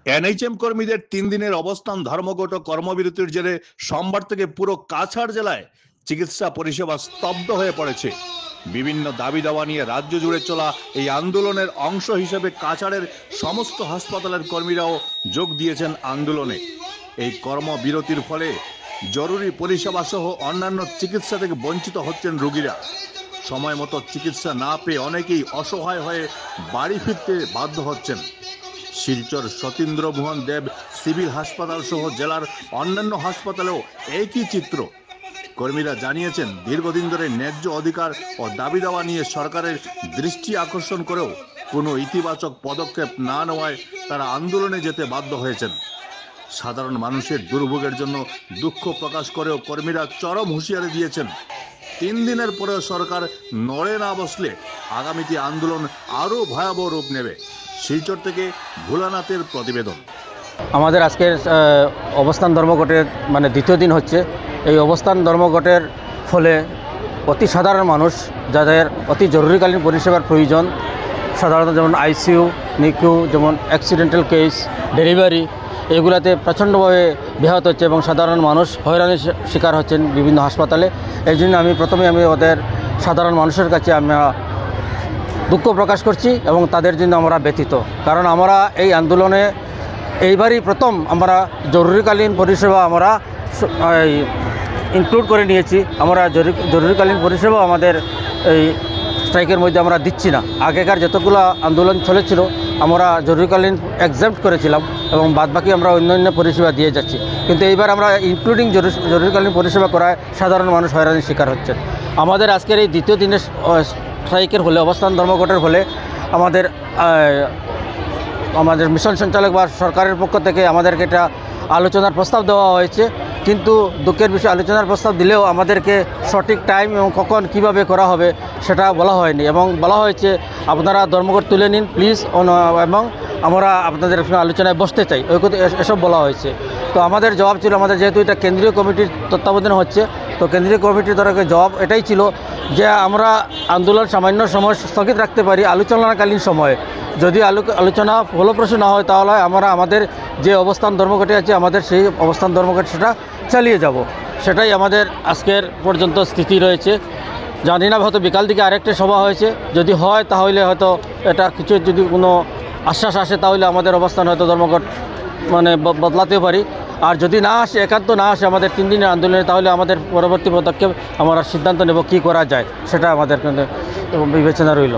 NHM কর্মীদের 3 দিনের অবস্থান ধর্মঘট ও কর্মবিরতির জেরে সোমবার থেকে পুরো কাছাড় জেলায় চিকিৎসা পরিষেবা স্তব্ধ হয়ে পড়েছে। বিভিন্ন দাবি দাওয়া নিয়ে রাজ্য জুড়ে চলা এই আন্দোলনের অংশ হিসেবে কাছাড়ের সমস্ত হাসপাতালের কর্মীরাও যোগ দিয়েছেন আন্দোলনে। এই কর্মবিরতির ফলে জরুরি পরিষেবা সহ অন্যান্য চিকিৎসা থেকে বঞ্চিত হচ্ছেন রোগীরা। সময় মতো চিকিৎসা না পেয়ে অনেকেই অসহায় হয়ে বাড়ি ফিরতে বাধ্য হচ্ছেন। শিলচর সতীন্দ্রমোহন দেব সিভিল হাসপাতাল সহ জেলার অন্যান্য হাসপাতালেও একই চিত্র। কর্মীরা জানিয়েছেন, দীর্ঘদিন ধরে ন্যায্য অধিকার ও দাবি দাওয়া নিয়ে সরকারের দৃষ্টি আকর্ষণ করেও কোনো ইতিবাচক পদক্ষেপ না নেওয়ায় তারা আন্দোলনে যেতে বাধ্য হয়েছেন। সাধারণ মানুষের দুর্ভোগের জন্য দুঃখ প্রকাশ করেও কর্মীরা চরম হুঁশিয়ারি দিয়েছেন, 3 দিনের পরেও সরকার নড়ে না বসলে আগামীতে আন্দোলন আরও ভয়াবহ রূপ নেবে। শিলচর থেকে ভোলানাথের প্রতিবেদন। আমাদের আজকের অবস্থান ধর্মঘটের দ্বিতীয় দিন হচ্ছে। এই অবস্থান ধর্মঘটের ফলে অতি সাধারণ মানুষ যাদের অতি জরুরিকালীন পরিষেবার প্রয়োজন, সাধারণত যেমন আইসিইউ, নিকিউ, যেমন অ্যাক্সিডেন্টাল কেস, ডেলিভারি, এগুলাতে প্রচণ্ডভাবে ব্যাহত হচ্ছে এবং সাধারণ মানুষ হয়রানির শিকার হচ্ছেন বিভিন্ন হাসপাতালে। এই জন্য প্রথমে ওদের সাধারণ মানুষের কাছে আমরা দুঃখ প্রকাশ করছি এবং তাদের জন্য আমরা ব্যথিত। কারণ আমরা এই আন্দোলনে এইবারই প্রথম আমরা জরুরিকালীন পরিষেবা আমরা ইনক্লুড করে নিয়েছি। আমরা জরুরিকালীন পরিষেবা আমাদের এই স্ট্রাইকের মধ্যে আমরা দিচ্ছি না। আগেকার যতগুলো আন্দোলন চলেছিল আমরা জরুরিকালীন এক্সেপ্ট করেছিলাম এবং বাদবাকি আমরা অন্যান্য পরিষেবা দিয়ে যাচ্ছি, কিন্তু এইবার আমরা ইনক্লুডিং জরুরিকালীন পরিষেবা করায় সাধারণ মানুষ হয়রানির শিকার হচ্ছেন। আমাদের আজকের এই দ্বিতীয় দিনের স্ট্রাইকের হলে, অবস্থান ধর্মঘটের হলে আমাদের মিশন সঞ্চালক বা সরকারের পক্ষ থেকে আমাদেরকে এটা আলোচনার প্রস্তাব দেওয়া হয়েছে, কিন্তু দুঃখের বিষয় আলোচনার প্রস্তাব দিলেও আমাদেরকে সঠিক টাইম এবং কখন কিভাবে করা হবে সেটা বলা হয়নি। এবং বলা হয়েছে আপনারা ধর্মঘট তুলে নিন প্লিজ, এবং আমরা আপনাদের আলোচনায় বসতে চাই, এসব বলা হয়েছে। তো আমাদের জবাব ছিল, আমাদের যেহেতু এটা কেন্দ্রীয় কমিটির তত্ত্বাবধানে হচ্ছে, তো কেন্দ্রীয় কমিটির তরফে জবাব এটাই ছিল যে আমরা আন্দোলন সামান্য সময় স্থগিত রাখতে পারি আলোচনাকালীন সময়ে। যদি আলোচনা ফলপ্রসূ না হয় তাহলে আমরা আমাদের যে অবস্থান ধর্মঘটে আছে আমাদের সেই অবস্থান ধর্মঘট সেটা চালিয়ে যাব। সেটাই আমাদের আজকের পর্যন্ত স্থিতি রয়েছে। জানি না, হয়তো বিকাল দিকে আরেকটা সভা হয়েছে, যদি হয় তাহলে হয়তো এটা কিছু যদি কোনো আশ্বাস আসে তাহলে আমাদের অবস্থান হয়তো ধর্মঘট বদলাতে পারি। আর যদি না আসে, একান্ত না আসে আমাদের 3 দিনের আন্দোলনে, তাহলে আমাদের পরবর্তী পদক্ষেপ আমরা সিদ্ধান্ত নেব কী করা যায়, সেটা আমাদের বিবেচনা রইল।